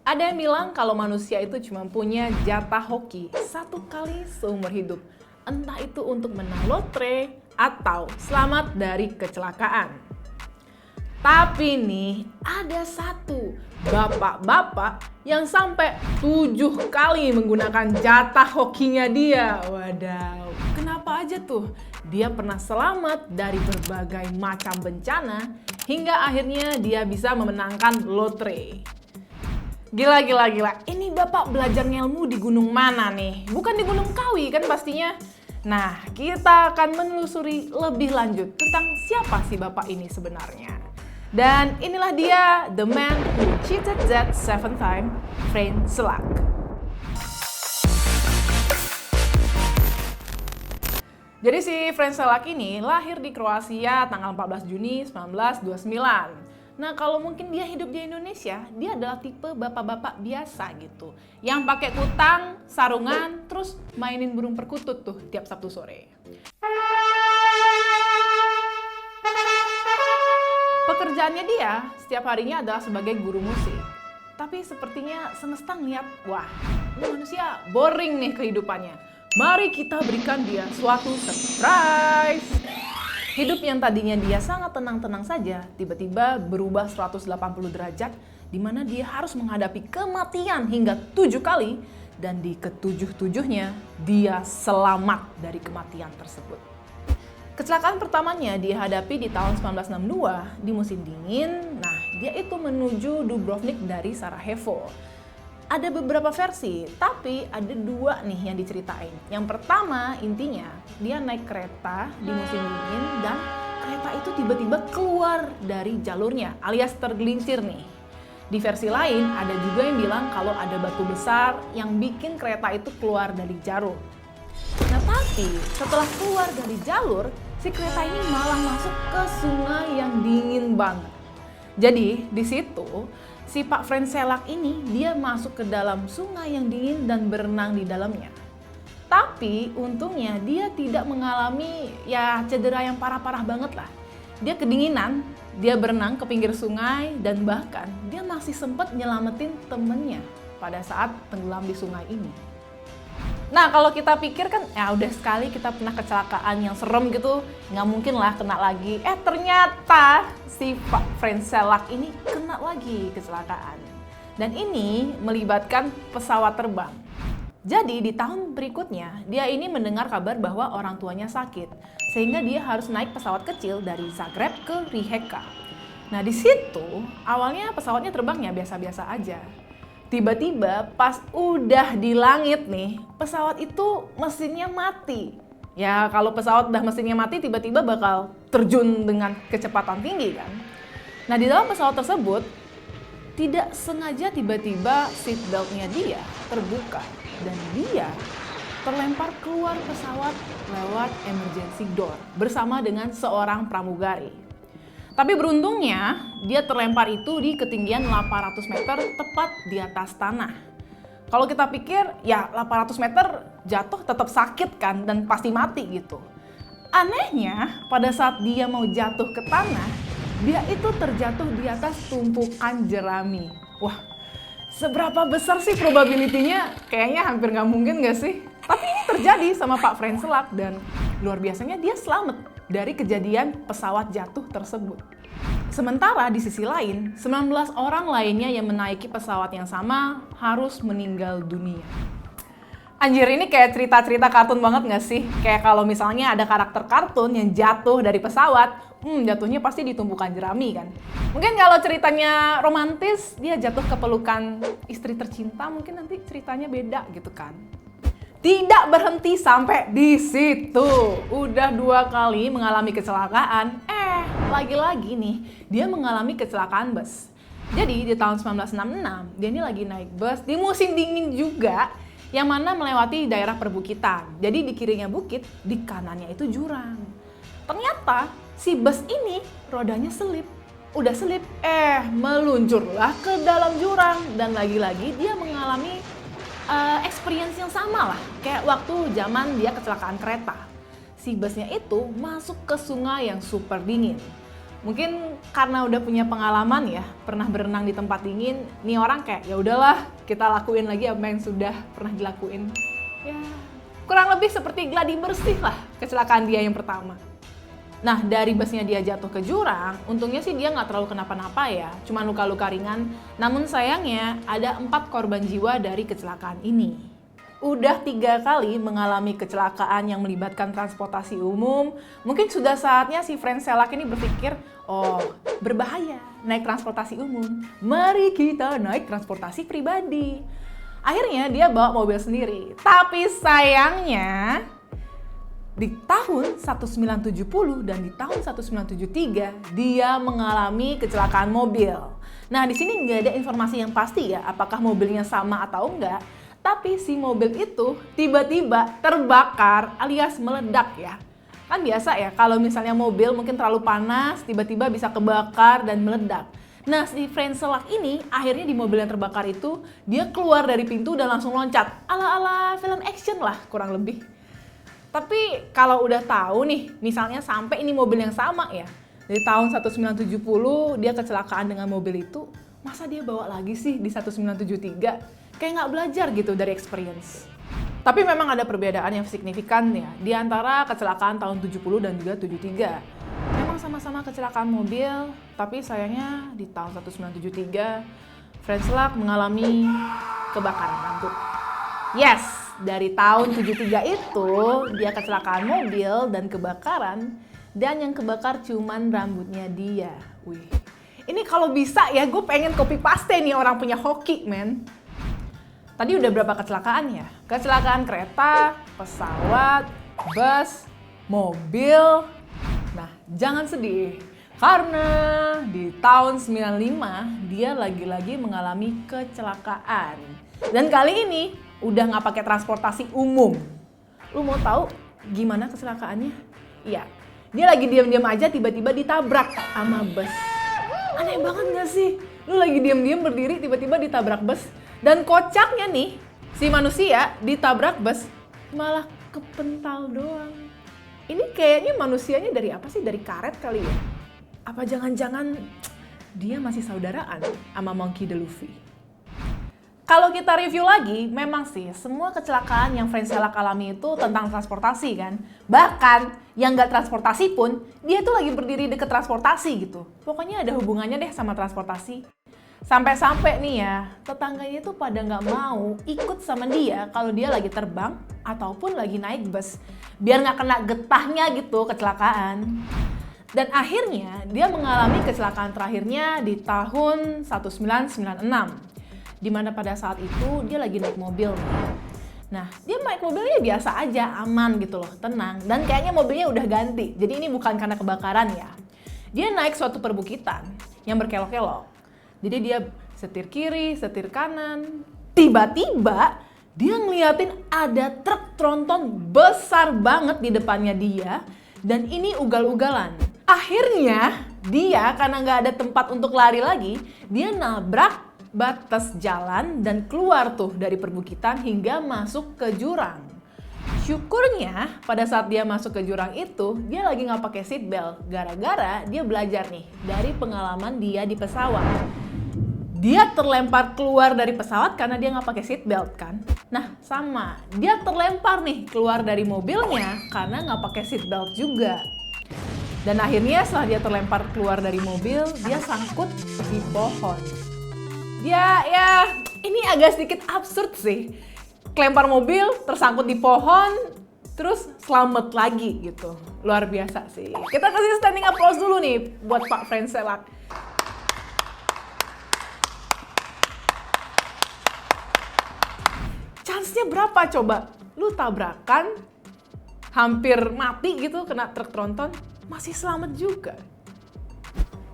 Ada yang bilang kalau manusia itu cuma punya jatah hoki satu kali seumur hidup. Entah itu untuk menang lotre atau selamat dari kecelakaan. Tapi nih, ada satu bapak-bapak yang sampai 7 kali menggunakan jatah hokinya dia. Wadaw, kenapa aja tuh? Dia pernah selamat dari berbagai macam bencana hingga akhirnya dia bisa memenangkan lotre. Gila. Ini bapak belajar ngelmu di gunung mana nih? Bukan di Gunung Kawi kan pastinya? Nah, kita akan menelusuri lebih lanjut tentang siapa sih bapak ini sebenarnya. Dan inilah dia, the man who cheated that 7 time, Frank Selak. Jadi si Frank Selak ini lahir di Kroasia tanggal 14 Juni 1929. Nah, kalau mungkin dia hidup di Indonesia, dia adalah tipe bapak-bapak biasa gitu. Yang pakai kutang, sarungan, terus mainin burung perkutut tuh tiap Sabtu sore. Pekerjaannya dia setiap harinya adalah sebagai guru musik. Tapi sepertinya semesta ngeliat, wah, ini manusia boring nih kehidupannya. Mari kita berikan dia suatu surprise. Hidup yang tadinya dia sangat tenang-tenang saja, tiba-tiba berubah 180 derajat, di mana dia harus menghadapi kematian hingga 7 kali, dan di ketujuh-tujuhnya dia selamat dari kematian tersebut. Kecelakaan pertamanya dia hadapi di tahun 1962 di musim dingin. Nah, dia itu menuju Dubrovnik dari Sarajevo. Ada beberapa versi, tapi ada 2 nih yang diceritain. Yang pertama, intinya dia naik kereta di musim dingin dan kereta itu tiba-tiba keluar dari jalurnya alias tergelincir nih. Di versi lain, ada juga yang bilang kalau ada batu besar yang bikin kereta itu keluar dari jalur. Nah, tapi setelah keluar dari jalur, si kereta ini malah masuk ke sungai yang dingin banget. Jadi, di situ si Pak Frank Selak ini dia masuk ke dalam sungai yang dingin dan berenang di dalamnya. Tapi untungnya dia tidak mengalami cedera yang parah-parah banget lah. Dia kedinginan, dia berenang ke pinggir sungai dan bahkan dia masih sempat nyelamatin temennya pada saat tenggelam di sungai ini. Nah, kalau kita pikir kan udah sekali kita pernah kecelakaan yang serem gitu, nggak mungkin lah kena lagi. Ternyata si Pak Frank Selak ini kena lagi kecelakaan. Dan ini melibatkan pesawat terbang. Jadi di tahun berikutnya, dia ini mendengar kabar bahwa orang tuanya sakit. Sehingga dia harus naik pesawat kecil dari Zagreb ke Rijeka. Nah, di situ awalnya pesawatnya terbangnya biasa-biasa aja. Tiba-tiba pas udah di langit nih, pesawat itu mesinnya mati. Ya kalau pesawat udah mesinnya mati tiba-tiba bakal terjun dengan kecepatan tinggi kan. Nah, di dalam pesawat tersebut tidak sengaja tiba-tiba seatbeltnya dia terbuka dan dia terlempar keluar pesawat lewat emergency door bersama dengan seorang pramugari. Tapi beruntungnya, dia terlempar itu di ketinggian 800 meter tepat di atas tanah. Kalau kita pikir, 800 meter jatuh tetap sakit kan dan pasti mati gitu. Anehnya, pada saat dia mau jatuh ke tanah, dia itu terjatuh di atas tumpukan jerami. Wah, seberapa besar sih probability-nya? Kayaknya hampir nggak mungkin nggak sih? Tapi ini terjadi sama Pak Frank Selak dan luar biasanya dia selamat dari kejadian pesawat jatuh tersebut. Sementara di sisi lain, 19 orang lainnya yang menaiki pesawat yang sama harus meninggal dunia. Anjir, ini kayak cerita-cerita kartun banget gak sih? Kayak kalau misalnya ada karakter kartun yang jatuh dari pesawat, jatuhnya pasti di tumpukan jerami kan. Mungkin kalau ceritanya romantis, dia jatuh ke pelukan istri tercinta, mungkin nanti ceritanya beda gitu kan. Tidak berhenti sampai di situ. Udah 2 kali mengalami kecelakaan. Lagi-lagi nih, dia mengalami kecelakaan bus. Jadi di tahun 1966, dia ini lagi naik bus di musim dingin juga, yang mana melewati daerah perbukitan. Jadi di kirinya bukit, di kanannya itu jurang. Ternyata si bus ini rodanya selip. Udah selip, meluncurlah ke dalam jurang. Dan lagi-lagi dia mengalami experience yang sama lah, kayak waktu zaman dia kecelakaan kereta. Si busnya itu masuk ke sungai yang super dingin. Mungkin karena udah punya pengalaman ya, pernah berenang di tempat dingin, nih orang kayak ya udahlah, kita lakuin lagi apa yang sudah pernah dilakuin. Ya, kurang lebih seperti gladi bersih lah kecelakaan dia yang pertama. Nah, dari busnya dia jatuh ke jurang, untungnya sih dia nggak terlalu kenapa-napa ya, cuma luka-luka ringan. Namun sayangnya ada 4 korban jiwa dari kecelakaan ini. Udah 3 kali mengalami kecelakaan yang melibatkan transportasi umum, mungkin sudah saatnya si Franz Selak ini berpikir, oh berbahaya naik transportasi umum, mari kita naik transportasi pribadi. Akhirnya dia bawa mobil sendiri, tapi sayangnya di tahun 1970 dan di tahun 1973 dia mengalami kecelakaan mobil. Nah di sini nggak ada informasi yang pasti ya, apakah mobilnya sama atau enggak. Tapi si mobil itu tiba-tiba terbakar alias meledak ya. Kan biasa ya kalau misalnya mobil mungkin terlalu panas, tiba-tiba bisa kebakar dan meledak. Nah si Franz Selak ini akhirnya di mobil yang terbakar itu dia keluar dari pintu dan langsung loncat. Ala-ala film action lah kurang lebih. Tapi kalau udah tahu nih, misalnya sampai ini mobil yang sama ya. Dari tahun 1970 dia kecelakaan dengan mobil itu, masa dia bawa lagi sih di 1973? Kayak nggak belajar gitu dari experience. Tapi memang ada perbedaan yang signifikan ya di antara kecelakaan tahun 70 dan juga 73. Memang sama-sama kecelakaan mobil, tapi sayangnya di tahun 1973 Franz Selak mengalami kebakaran lampu. Yes, dari tahun 73 itu dia kecelakaan mobil dan kebakaran, dan yang kebakar cuman rambutnya dia. Wih, ini kalau bisa ya gue pengen copy paste nih orang punya hoki, men. Tadi udah berapa kecelakaan ya? Kecelakaan kereta, pesawat, bus, mobil. Nah, jangan sedih. Karena di tahun 95 dia lagi-lagi mengalami kecelakaan. Dan kali ini udah nggak pakai transportasi umum. Lu mau tahu gimana kecelakaannya? Iya, dia lagi diam-diam aja tiba-tiba ditabrak sama bus. Aneh banget nggak sih? Lu lagi diam-diam berdiri tiba-tiba ditabrak bus. Dan kocaknya nih, si manusia ditabrak bus malah kepental doang. Ini kayaknya manusianya dari apa sih? Dari karet kali ya? Apa jangan-jangan dia masih saudaraan sama Monkey D. Luffy? Kalau kita review lagi, memang sih semua kecelakaan yang Franz Selak alami itu tentang transportasi kan. Bahkan yang nggak transportasi pun, dia tuh lagi berdiri deket transportasi gitu. Pokoknya ada hubungannya deh sama transportasi. Sampai-sampai nih ya, tetangganya tuh pada nggak mau ikut sama dia kalau dia lagi terbang ataupun lagi naik bus. Biar nggak kena getahnya gitu kecelakaan. Dan akhirnya dia mengalami kecelakaan terakhirnya di tahun 1996. Dimana pada saat itu dia lagi naik mobil. Nah, dia naik mobilnya biasa aja, aman gitu loh, tenang. Dan kayaknya mobilnya udah ganti, jadi ini bukan karena kebakaran ya. Dia naik suatu perbukitan yang berkelok-kelok. Jadi dia setir kiri, setir kanan. Tiba-tiba dia ngeliatin ada truk tronton besar banget di depannya dia. Dan ini ugal-ugalan. Akhirnya dia karena nggak ada tempat untuk lari lagi, dia nabrak batas jalan dan keluar tuh dari perbukitan hingga masuk ke jurang. Syukurnya pada saat dia masuk ke jurang itu, dia lagi nggak pakai seatbelt. Gara-gara dia belajar nih dari pengalaman dia di pesawat. Dia terlempar keluar dari pesawat karena dia nggak pakai seatbelt kan. Nah sama, dia terlempar nih keluar dari mobilnya karena nggak pakai seatbelt juga. Dan akhirnya setelah dia terlempar keluar dari mobil, dia sangkut di pohon. Ya ini agak sedikit absurd sih. Kelempar mobil, tersangkut di pohon, terus selamat lagi gitu. Luar biasa sih. Kita kasih standing applause dulu nih buat Pak Franz Selak. Chance-nya berapa coba? Lu tabrakan, hampir mati gitu kena truk tronton, masih selamat juga.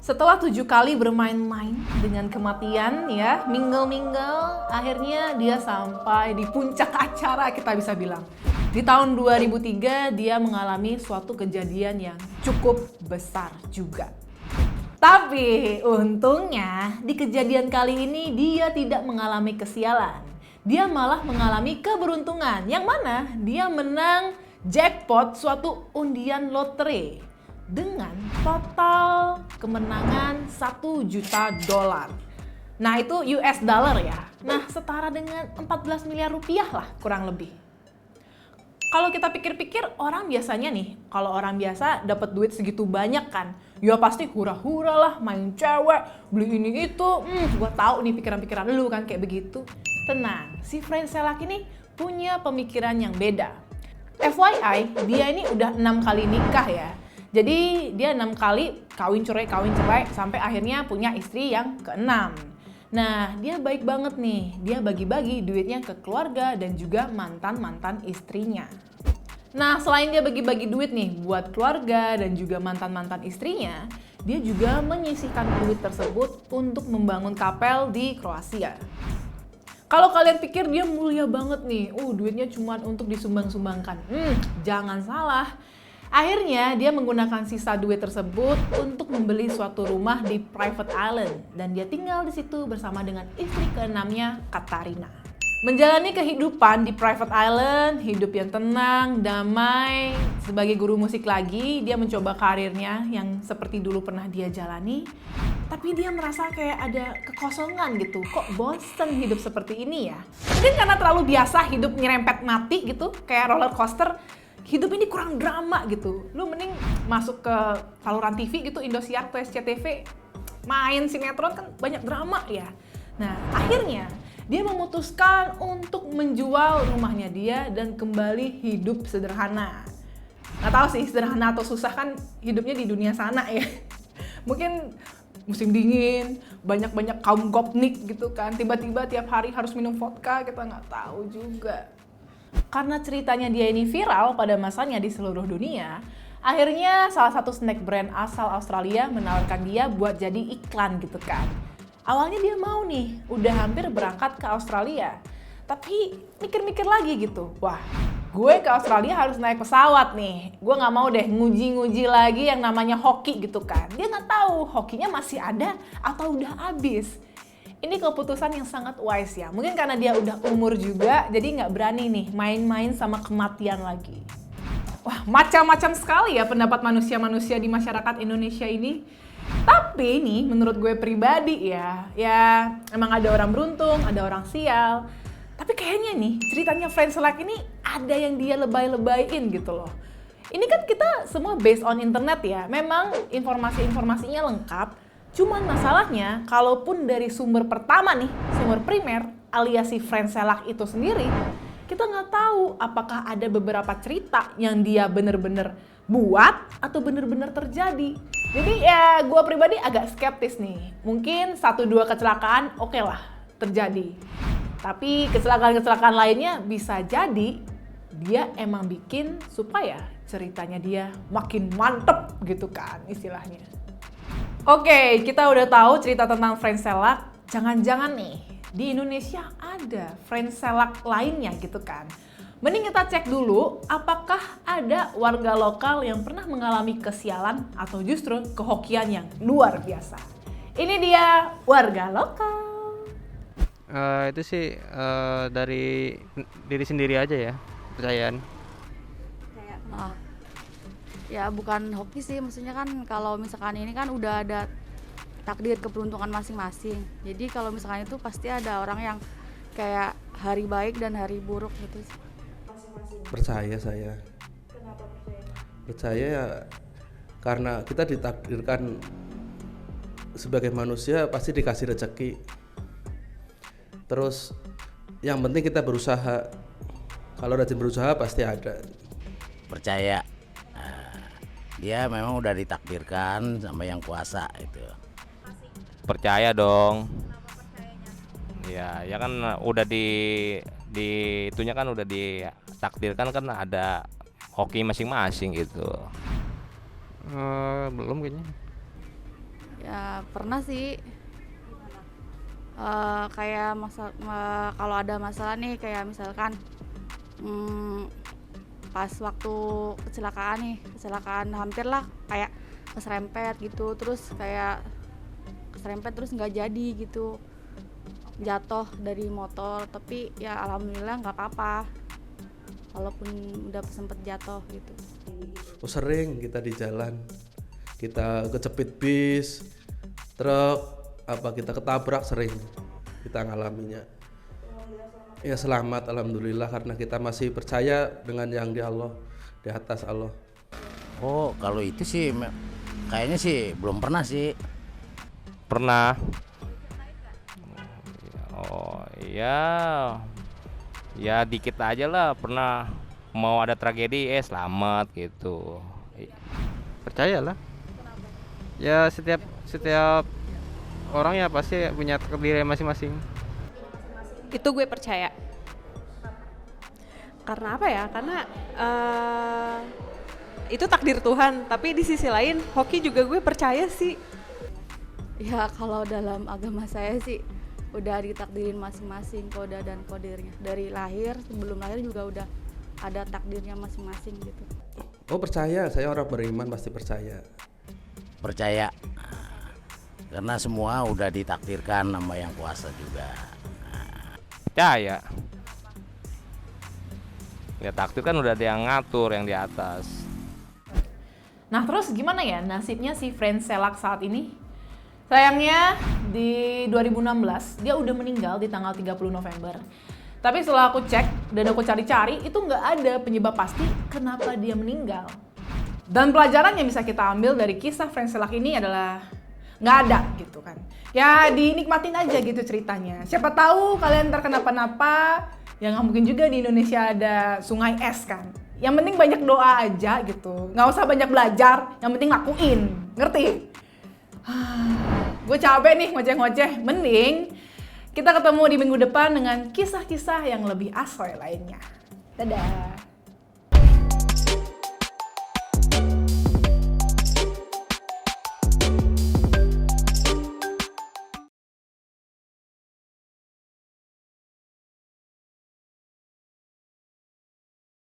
Setelah 7 kali bermain-main dengan kematian ya, mingle-mingle, akhirnya dia sampai di puncak acara kita bisa bilang. Di tahun 2003 dia mengalami suatu kejadian yang cukup besar juga. Tapi untungnya di kejadian kali ini dia tidak mengalami kesialan. Dia malah mengalami keberuntungan, yang mana dia menang jackpot suatu undian lotre dengan Total kemenangan 1 juta dolar. Nah itu US dollar ya. Nah setara dengan 14 miliar rupiah lah kurang lebih. Kalau kita pikir-pikir orang biasanya nih, kalau orang biasa dapat duit segitu banyak kan, ya pasti hura-hura lah, main cewek, beli ini itu. Gua tahu nih pikiran-pikiran lu kan kayak begitu. Tenang, si Frank Selak ini punya pemikiran yang beda. FYI, dia ini udah 6 kali nikah ya. Jadi dia 6 kali kawin cerai sampai akhirnya punya istri yang ke-6. Nah, dia baik banget nih. Dia bagi-bagi duitnya ke keluarga dan juga mantan-mantan istrinya. Nah, selain dia bagi-bagi duit nih buat keluarga dan juga mantan-mantan istrinya, dia juga menyisihkan duit tersebut untuk membangun kapel di Kroasia. Kalau kalian pikir dia mulia banget nih, duitnya cuma untuk disumbang-sumbangkan. Jangan salah. Akhirnya dia menggunakan sisa duit tersebut untuk membeli suatu rumah di private island dan dia tinggal di situ bersama dengan istri ke-6-nya, Katarina. Menjalani kehidupan di private island, hidup yang tenang, damai. Sebagai guru musik lagi, dia mencoba karirnya yang seperti dulu pernah dia jalani. Tapi dia merasa kayak ada kekosongan gitu. Kok bosen hidup seperti ini ya? Mungkin karena terlalu biasa hidup nyerempet mati gitu, kayak roller coaster. Hidup ini kurang drama gitu. Lu mending masuk ke saluran TV gitu, Indosiar atau SCTV, main sinetron kan banyak drama ya. Nah, akhirnya dia memutuskan untuk menjual rumahnya dia dan kembali hidup sederhana. Nggak tahu sih sederhana atau susah kan hidupnya di dunia sana ya. Mungkin musim dingin, banyak-banyak kaum gopnik gitu kan. Tiba-tiba tiap hari harus minum vodka, kita nggak tahu juga. Karena ceritanya dia ini viral pada masanya di seluruh dunia, akhirnya salah satu snack brand asal Australia menawarkan dia buat jadi iklan gitu kan. Awalnya dia mau nih, udah hampir berangkat ke Australia. Tapi mikir-mikir lagi gitu, wah gue ke Australia harus naik pesawat nih. Gue gak mau deh nguji-nguji lagi yang namanya hoki gitu kan. Dia gak tahu hokinya masih ada atau udah habis. Ini keputusan yang sangat wise ya. Mungkin karena dia udah umur juga, jadi nggak berani nih main-main sama kematian lagi. Wah, macam-macam sekali ya pendapat manusia-manusia di masyarakat Indonesia ini. Tapi nih, menurut gue pribadi ya emang ada orang beruntung, ada orang sial. Tapi kayaknya nih, ceritanya Frank Selak ini ada yang dia lebay-lebayin gitu loh. Ini kan kita semua based on internet ya. Memang informasi-informasinya lengkap. Cuman masalahnya, kalaupun dari sumber pertama nih, sumber primer alias si Frank Selak itu sendiri, kita nggak tahu apakah ada beberapa cerita yang dia bener-bener buat atau bener-bener terjadi. Jadi ya gue pribadi agak skeptis nih. Mungkin 1-2 kecelakaan oke lah terjadi. Tapi kecelakaan-kecelakaan lainnya bisa jadi dia emang bikin supaya ceritanya dia makin mantep gitu kan istilahnya. Oke, kita udah tahu cerita tentang Frank Selak. Jangan-jangan nih, di Indonesia ada Frank Selak lainnya gitu kan. Mending kita cek dulu apakah ada warga lokal yang pernah mengalami kesialan atau justru kehokian yang luar biasa. Ini dia warga lokal. Itu sih dari diri sendiri aja ya, kepercayaan. Ya bukan hoki sih, maksudnya kan kalau misalkan ini kan udah ada takdir keberuntungan masing-masing. Jadi kalau misalkan itu pasti ada orang yang kayak hari baik dan hari buruk gitu. Percaya saya. Kenapa percaya? Percaya ya karena kita ditakdirkan sebagai manusia pasti dikasih rezeki. Terus yang penting kita berusaha. Kalau rajin berusaha pasti ada. Percaya. Dia memang udah ditakdirkan sama yang kuasa itu. Percaya dong. Ya kan udah di itunya kan udah ditakdirkan kan ada hoki masing-masing gitu. Belum kayaknya. Ya pernah sih. Kayak kalau ada masalah nih, kayak misalkan pas waktu kecelakaan hampir lah kayak keserempet gitu, terus kayak keserempet terus nggak jadi gitu, jatuh dari motor, tapi ya alhamdulillah nggak apa-apa walaupun udah sempet jatuh gitu. Sering kita di jalan kita kecepit bis, truk, kita ketabrak sering kita ngalaminya. Ya selamat alhamdulillah karena kita masih percaya dengan yang di Allah, di atas Allah. Oh kalau itu sih kayaknya sih belum pernah sih. Pernah. Oh iya, ya dikit aja lah, pernah mau ada tragedi selamat gitu. Percayalah. Ya setiap orang ya pasti punya takdir masing-masing. Itu gue percaya. Karena apa ya? Karena itu takdir Tuhan. Tapi di sisi lain hoki juga gue percaya sih. Ya kalau dalam agama saya sih udah ditakdirin masing-masing koda dan kodirnya. Dari lahir, sebelum lahir juga udah ada takdirnya masing-masing gitu. Oh percaya, saya orang beriman pasti percaya. Percaya. Karena semua udah ditakdirkan sama yang kuasa juga. Percaya. Ya takdir kan udah ada yang ngatur, yang di atas. Nah terus gimana ya nasibnya si Franz Selak saat ini? Sayangnya di 2016 dia udah meninggal di tanggal 30 November. Tapi setelah aku cek dan aku cari-cari itu nggak ada penyebab pasti kenapa dia meninggal. Dan pelajaran yang bisa kita ambil dari kisah Franz Selak ini adalah nggak ada gitu kan. Ya dinikmatin aja gitu ceritanya. Siapa tahu kalian terkenapa-napa. Ya nggak mungkin juga di Indonesia ada sungai es kan. Yang penting banyak doa aja gitu. Nggak usah banyak belajar, yang penting lakuin. Ngerti? Gue capek nih ngoceh-ngoceh. Mending kita ketemu di minggu depan dengan kisah-kisah yang lebih asoy lainnya. Dadah!